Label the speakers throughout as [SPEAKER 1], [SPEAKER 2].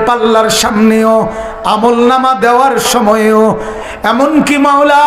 [SPEAKER 1] পাল্লার সামনেও, আমলনামা দেওয়ার সময়েও, এমনকি মাওলা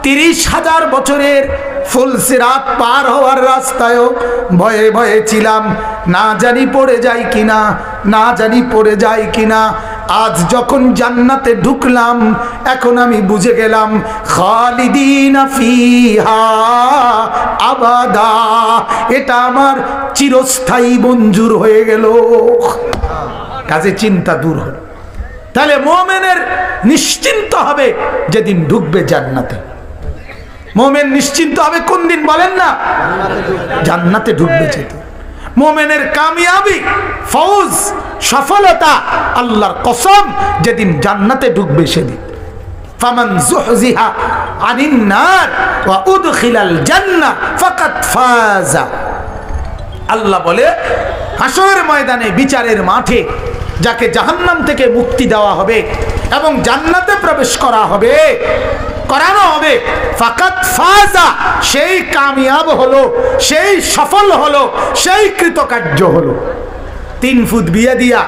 [SPEAKER 1] 30,000 বছরের ফুলসিরাত পার হওয়ার রাস্তায়ও ভয়ে ভয়ে ছিলাম, না জানি পড়ে যাই কিনা, না জানি পড়ে যাই কিনা। আজ যখন জান্নাতে ঢুকলাম, এখন আমি বুঝে গেলাম খালিদিনা ফিহা আবাদা, এটা আমার চিরস্থায়ী মঞ্জুর হয়ে গেল। কাজে চিন্তা দূর হল। তাহলে মুমিনের নিশ্চিন্ত হবে যেদিন ঢুকবে জান্নাতে। মুমিন নিশ্চিন্ত হবে কোন দিন বলেন না? জান্নাতে ঢুকবে যেদিন। মুমিনের কামিয়াবি, ফৌজ, সফলতা আল্লাহর কসম যেদিন জান্নাতে ঢুকবে সেদিন। ফামান যুহজিহা আনিন নার ওয়া উদখিলাল জান্নাহ ফাকাদ ফাজা। আল্লাহ বলে হাসরের ময়দানে, বিচারের মাঠে যাকে জাহান্নাম থেকে মুক্তি দেওয়া হবে এবং জান্নাতে প্রবেশ করানো হবে, ফাকাত ফাজা, সেই কামিয়াব হলো, সেই সফল হলো, সেই কৃতকার্য হলো। 3 ফুট বিয়ে দিয়া,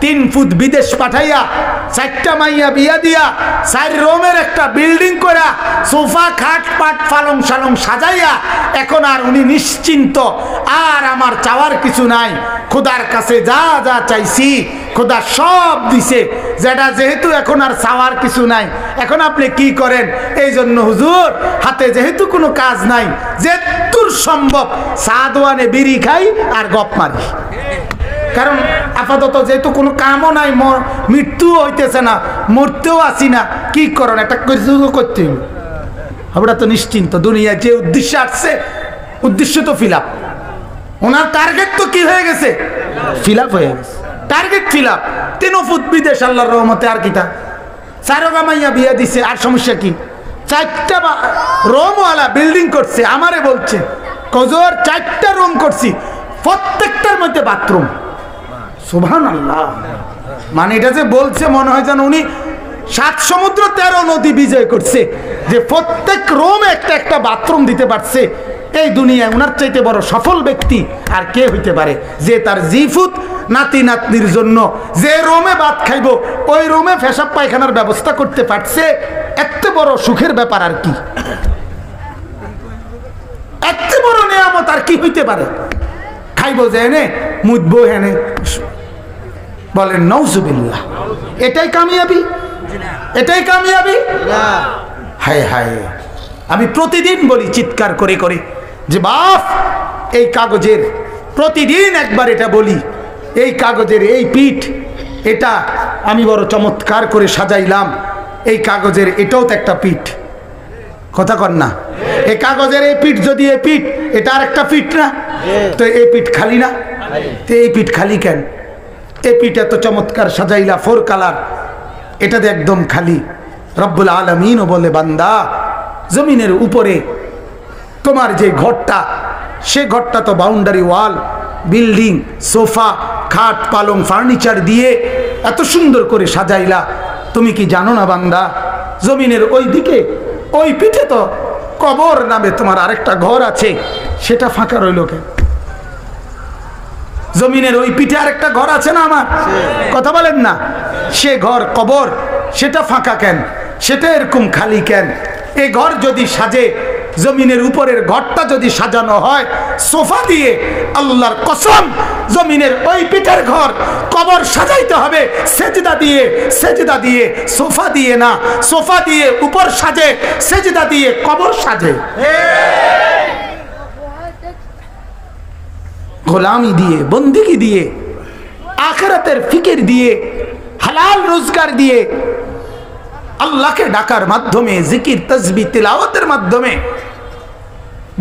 [SPEAKER 1] 3 ফুট বিদেশ পাঠাইয়া, 4টা মাইয়া বিয়া দিয়া, 4 রুমের একটা বিল্ডিং করা, সোফা খাট পাট পালং সালং সাজাইয়া, এখন আর উনি নিশ্চিন্ত, আর আমার চাওয়ার কিছু নাই। খোদার কাছে যা যা চাইছি খোদা সব দিছে, যেটা যেহেতু এখন আর চাওয়ার কিছু নাই, এখন আপনি কি করেন? এই জন্য হুজুর হাতে যেহেতু কোনো কাজ নাই, যেদূর সম্ভব সাদওয়ানে বিড়ি খাই আর গপ মারি। কারণ আপাতত যেহেতু কোনো কামও নাই, মৃত্যুও হইতেছে না, মরতেও আসি না, কি করেন? একটা কিছু করতে হবে। আমরা তো নিশ্চিন্ত, দুনিয়ায় যে উদ্দেশ্যে আসছে, উদ্দেশ্য তো ফিল আপ। ওনার টার্গেট তো কি হয়ে গেছে? ফিল আপ হয়ে গেছে। Target fill up. 3 ফুট বিদেশ আল্লাহর রহমতে, আর কিটা 4 গামাইয়া বিয়া দিছে, আর সমস্যা কি? 4টা রুমওয়ালা বিল্ডিং করছে, আমারে বলছে কজর 4টা রুম করছি, প্রত্যেকটার মধ্যে বাথরুম। সুবহানাল্লাহ। মানে এটা যে বলছে মনে হয় যেন উনি 7 সমুদ্র 13 নদী বিজয় করছে, যে প্রত্যেক রুমে একটা একটা বাথরুম দিতে পারছে। এই দুনিয়ায় উনার চাইতে বড় সফল ব্যক্তি আর কে হইতে পারে, যে তার জিফুত নাতি নাতনির জন্য যে রুমে ভাত খাইব ওই রুমে পেশাব পায়খানার ব্যবস্থা করতে পারছে। এত বড় সুখের ব্যাপার আর কি? এত বড় নিয়ামত আর কি হইতে পারে? খাইব যে এনে, মুদব হেনে, বলেন নাউজুবিল্লাহ। এটাই কামিয়াবি? এটাই কামিয়াবি? হায় হায়, আমি প্রতিদিন বলি চিৎকার করে করে যে বাপ, এই কাগজের প্রতিদিন একবার এটা বলি, এই কাগজের এই পিঠ, এটা আমি বড় চমৎকার করে সাজাইলাম। এই কাগজের এটাও তো একটা পিঠ, কথা কর না? এই কাগজের এই পিঠ, যদি এই পিঠ, এটা আর একটা পিঠ না? তো এই পিঠ খালি না? তো এই পিঠ খালি কেন? এই পিঠ এত চমৎকার সাজাইলা, 4 কালার, এটাতে একদম খালি। রব্বুল আলামিনও বলে বান্দা, জমিনের উপরে তোমার যে ঘরটা, সে ঘরটা তো বাউন্ডারি ওয়াল, বিল্ডিং, সোফা খাট পালং ফার্নিচার দিয়ে এত সুন্দর করে সাজাইলা। তুমি কি জানো না বান্দা, জমিনের ওই দিকে ওই পিঠে তো কবর নামে তোমার আরেকটা ঘর আছে, সেটা ফাঁকা রইল কেন? জমিনের ওই পিঠে আরেকটা ঘর আছে না আমার, কথা বলেন না? সে ঘর কবর, সেটা ফাঁকা কেন? সেটা এরকম খালি কেন? এই ঘর যদি সাজে, জমিনের উপরের ঘরটা যদি সাজানো হয় সোফা দিয়ে, আল্লাহর কসম জমিনের ওই পিঠের ঘর কবর সাজাইতে হবে সেজদা দিয়ে। সেজদা দিয়ে, সোফা দিয়ে না। সোফা দিয়ে উপর সাজে, সেজদা দিয়ে কবর সাজে। গোলামি দিয়ে, বন্দিগি দিয়ে, আখিরাতের ফিকির দিয়ে, হালাল রোজগার দিয়ে, আল্লাহকে ডাকার মাধ্যমে, জিকির তাসবিহ তিলাওয়াতের মাধ্যমে,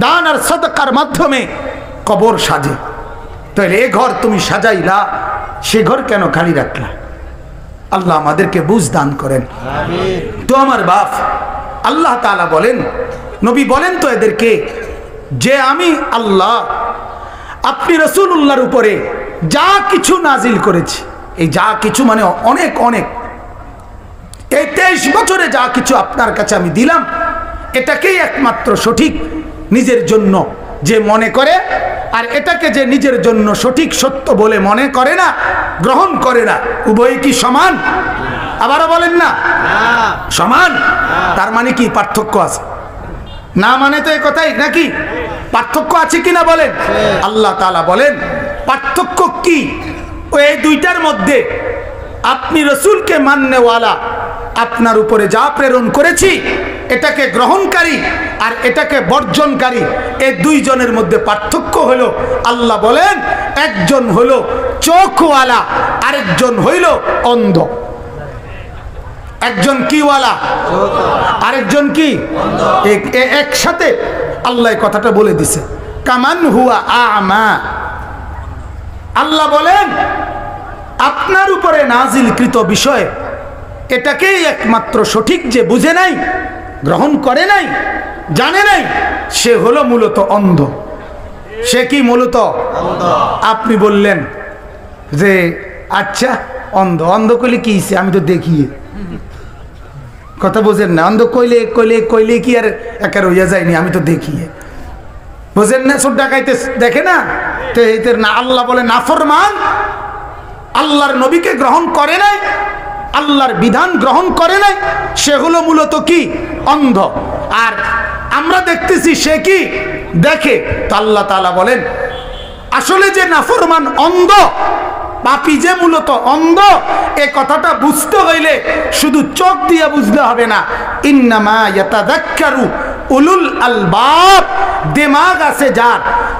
[SPEAKER 1] দান আর সাদাকার মাধ্যমে কবর সাজে। তাহলে এ ঘর তুমি সাজাইলা, সে ঘর কেন খালি রাখলা? আল্লাহ আমাদেরকে বুঝ দান করেন। তো আমার বাপ, আল্লাহ তাআলা বলেন, নবী বলেন তো এদেরকে, যে আমি আল্লাহ আপনি রাসূলুল্লাহর উপরে যা কিছু নাজিল করেছি, এই যা কিছু মানে অনেক অনেক, এই 23 বছরে যা কিছু আপনার কাছে আমি দিলাম, এটাকেই একমাত্র সঠিক নিজের জন্য। যে মনে করে আর এটাকে যে নিজের জন্য সঠিক সত্য বলে মনে করে না, গ্রহণ করে না, উভয় কি সমান? আবারও বলেন না সমান। তার মানে কি পার্থক্য আছে? না মানে তো এই কথাই নাকি? পার্থক্য আছে কিনা বলেন? আল্লাহ তাআলা বলেন পার্থক্য কি? এই দুইটার মধ্যে আপনি রসুলকে মাননেওয়ালা, আপনার উপরে যা প্রেরণ করেছি এটাকে গ্রহণকারী আর এটাকে বর্জনকারী, এই দুইজনের মধ্যে পার্থক্য হলো, আল্লাহ বলেন একজন হলো চোখওয়ালা, আরেকজন হইল অন্ধ। একজন কিওয়ালা, আরেকজন কি? একসাথে আল্লাহ কথাটা বলে দিছে, কামান হুয়া আমা। আল্লাহ বলেন আপনার উপরে নাজিলকৃত বিষয় এটাকেই একমাত্র সঠিক যে বুঝে নাই, গ্রহণ করে নাই, জানে নাই, সে হলো মূলত অন্ধ। সে কি মূলত অন্ধ? আপনি বললেন যে আচ্ছা অন্ধ, অন্ধ কইলে কি হইছে? আমি তো দেখি। কথা বোঝেন না? অন্ধ কইলে কইলে কইলে কি আর একার হইয়া যায়নি? আমি তো দেখি। বোঝেন না? চোর ডাকাইতে দেখে না? তো না, আল্লাহ বলে নাফরমান, আল্লাহর নবীকে গ্রহণ করে নাই, আল্লাহর বিধান গ্রহণ করে নাই, সে হলো মূলত কি? অন্ধ। আর আমরা দেখতেছি সে কি দেখে। তো আল্লাহ তাআলা বলেন আসলে যে নাফরমান অন্ধ, পাপী যে মূলত অন্ধ, এ কথাটা বুঝতে হইলে শুধু চোখ দিয়ে বুঝলে হবে না। ইন্নামা ইয়াতাযাক্কারু উলুল আলবাব, দিমাগ আছে যার,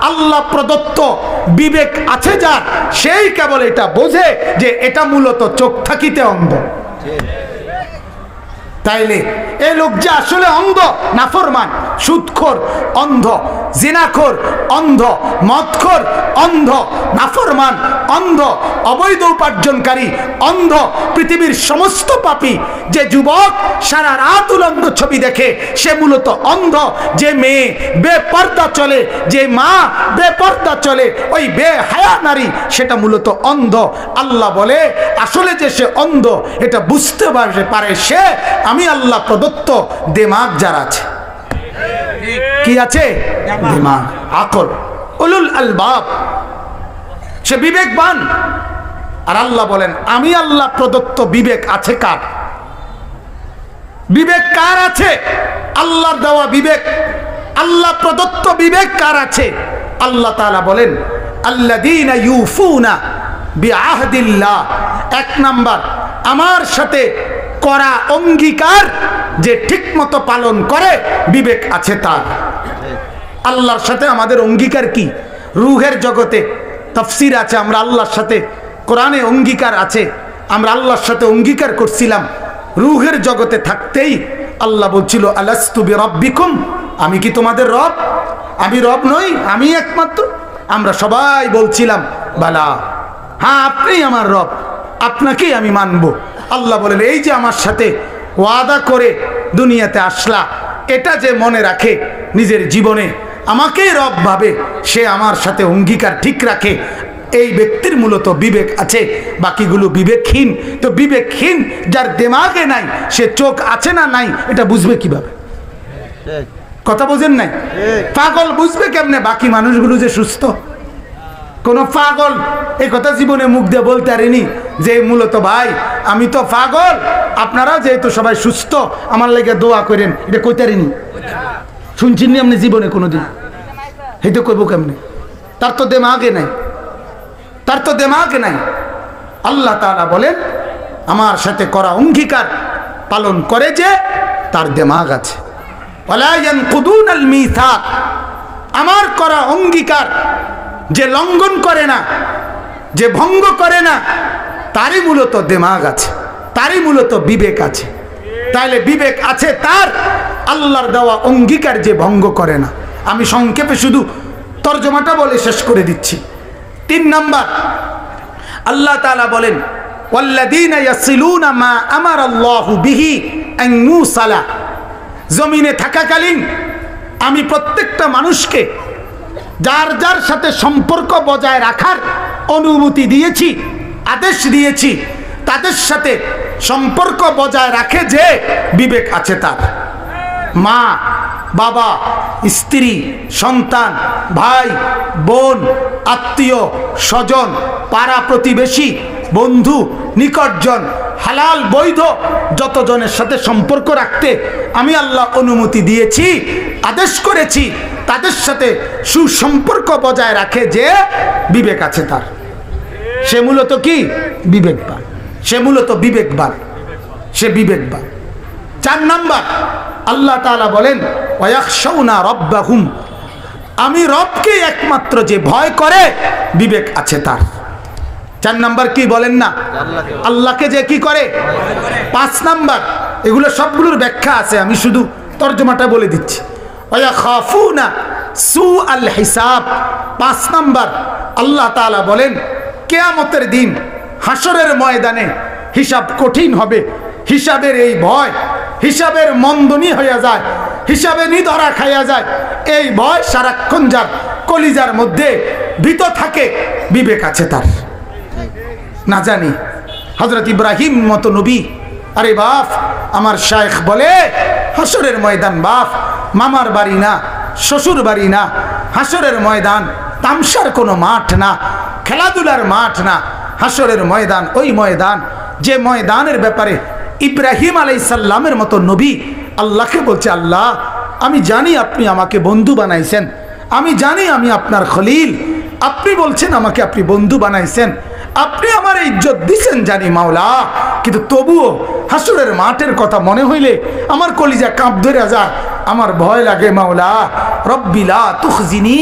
[SPEAKER 1] আল্লাহ প্রদত্ত বিবেক আছে যার, সেই কেবল এটা বোঝে যে এটা মূলত চোখ থাকিতে অন্ধ। তাইলে এই লোক যে আসলে অন্ধ, নাফরমান, সুদখোর অন্ধ, জিনাখোর অন্ধ, মদখোর অন্ধ, নাফরমান অন্ধ, অবৈধ উপার্জনকারী অন্ধ, পৃথিবীর সমস্ত পাপী। যে যুবক সারা রাত উলঙ্গ ছবি দেখে সে মূলত অন্ধ। যে মেয়ে বেপর্দা চলে, যে মা বেপর্দা চলে, ওই বেহায়া নারী, সেটা মূলত অন্ধ। আল্লাহ বলে আসলে যে সে অন্ধ এটা বুঝতে পারে সে আমি আল্লাহ প্রদত্ত দিমাগ যার আছে। কি আছে? দিমাগ, আকল, উলুল আলবাব, সে বিবেকবান। আর আল্লাহ বলেন আমি আল্লাহ প্রদত্ত বিবেক আছে কার? বিবেক কার আছে? আল্লাহর দেওয়া বিবেক, আল্লাহ প্রদত্ত বিবেক কার আছে? আল্লাহ তাআলা বলেন আল্লাযীনা ইউফুনা বিআহদিল্লাহ। এক নাম্বার, আমার সাথে করা অঙ্গীকার যে ঠিকমতো পালন করে, বিবেক আছে তার। আল্লাহর সাথে আমাদের অঙ্গীকার কি? রূহের জগতে তাফসীর আছে, আমরা আল্লাহর সাথে কোরআনে অঙ্গীকার আছে, আমরা আল্লাহর সাথে অঙ্গীকার করছিলাম। রূহের জগতে থাকতেই আল্লাহ বলছিল আলাস্তু বিরাব্বিকুম, আমি কি তোমাদের রব? আমি রব নই? আমি একমাত্র? আমরা সবাই বলছিলাম বালা, হ্যাঁ আপনিই আমার রব, আপনাকেই আমি মানব। আল্লাহ বলেন এই যে আমার সাথে ওয়াদা করে দুনিয়াতে আসলা, এটা যে মনে রাখে নিজের জীবনে আমাকেই রব ভাবে, সে আমার সাথে অঙ্গীকার ঠিক রাখে, এই ব্যক্তির মূলত বিবেক আছে। বাকিগুলো বিবেকহীন। তো বিবেকহীন যার দিমাগে নাই, সে চোখ আছে না নাই এটা বুঝবে কিভাবে? কথা বোঝেন নাই? পাগল বুঝবে কেমনে বাকি মানুষগুলো যে সুস্থ? কোন পাগল এই কথা জীবনে মুখ দিয়ে বলতে পারেনি যে মূলত ভাই আমি তো পাগল, আপনারা যেহেতু সবাই সুস্থ আমার লেগে দোয়া করেন, এটা কইতে পারিনি? শুনছেন নি আপনি জীবনে কোনোদিন? এটা কইব কেমনে? তার তো দিমাগে নাই, তার তো দিমাগে নাই। আল্লাহ তাআলা বলেন আমার সাথে করা অঙ্গীকার পালন করে যে তার দিমাগ আছে। ওয়ালা ইয়ানকুদুনাল মিসাক, আমার করা অঙ্গীকার যে লঙ্ঘন করে না, যে ভঙ্গ করে না, তারই মূলত দিমাগ আছে, তারই মূলত বিবেক আছে। তাইলে বিবেক আছে তার, আল্লাহর দেওয়া অঙ্গীকার যে ভঙ্গ করে না। আমি সংক্ষেপে শুধু তরজমাটা বলে শেষ করে দিচ্ছি। 3 নাম্বার, আল্লাহ তাআলা বলেন ওয়াল্লাযীনা ইয়াসিলুনা মা আমারাল্লাহু বিহি আন ইউসালা। জমিনে থাকাকালীন আমি প্রত্যেকটা মানুষকে যার যার সাথে সম্পর্ক বজায় রাখার অনুমতি দিয়েছি, আদেশ দিয়েছি, তাদের সাথে সম্পর্ক বজায় রাখে যে বিবেক আছে তার। মা বাবা, স্ত্রী, সন্তান, ভাই, বোন, আত্মীয় স্বজন, পাড়া প্রতিবেশী, বন্ধু, নিকটজন, হালাল বৈধ যতজনের সাথে সম্পর্ক রাখতে আমি আল্লাহ অনুমতি দিয়েছি, আদেশ করেছি, তাদের সাথে সুসম্পর্ক বজায় রাখে যে বিবেক আছে তার, সে মূলত কি বিবেকবান, সে মূলত বিবেকবান, সে বিবেকবান। 4 নাম্বার আল্লাহ তাআলা বলেন ওয়ায়াখশাউনা রাব্বাহুম, আমি রবকে একমাত্র যে ভয় করে বিবেক আছে তার। 4 নাম্বার কি বলেন না, আল্লাহকে যে কি করে। 5 নাম্বার, এগুলো সবগুলোর ব্যাখ্যা আছে, আমি শুধু তর্জমাটা বলে দিচ্ছি। ওয়ায়াখাফুনা সুআল হিসাব, 5 নাম্বার আল্লাহ তাআলা বলেন কিয়ামতের দিন হাসরের ময়দানে হিসাব কঠিন হবে, হিসাবের এই ভয়, হিসাবের মন্দনী হইয়া যায়, হিসাবে নিধরা খাইয়া যায়, এই ভয় সারাক্ষণ যার কলিজার মধ্যে ভীত থাকে বিবেক আছে তার। না জানি হযরত ইব্রাহিম মতো নবী, আরে বাপ আমার শায়েখ বলে হাসরের ময়দান বাপ মামার বাড়ি না, শ্বশুর বাড়ি না, হাসরের ময়দান তামসার কোনো মাঠ না, খেলাধুলার মাঠ না, হাসরের ময়দান ওই ময়দান যে ময়দানের ব্যাপারে ইব্রাহিম আলাইহিস সালামের মতো নবী আল্লাহকে বলছে, আল্লাহ আমি জানি আপনি আমাকে বন্ধু বানাইছেন, আমি জানি আমি আপনার খলিল, আপনি বলছেন আমাকে আপনি বন্ধু বানাইছেন, আপনি আমার ইজ্জত দিছেন জানি মাওলা, কিন্তু তবুও হাসরের মাঠের কথা মনে হইলে আমার কলিজা কাঁপ ধরে যায়, আমার ভয় লাগে মাওলা। রব্বি লা তুখজিনি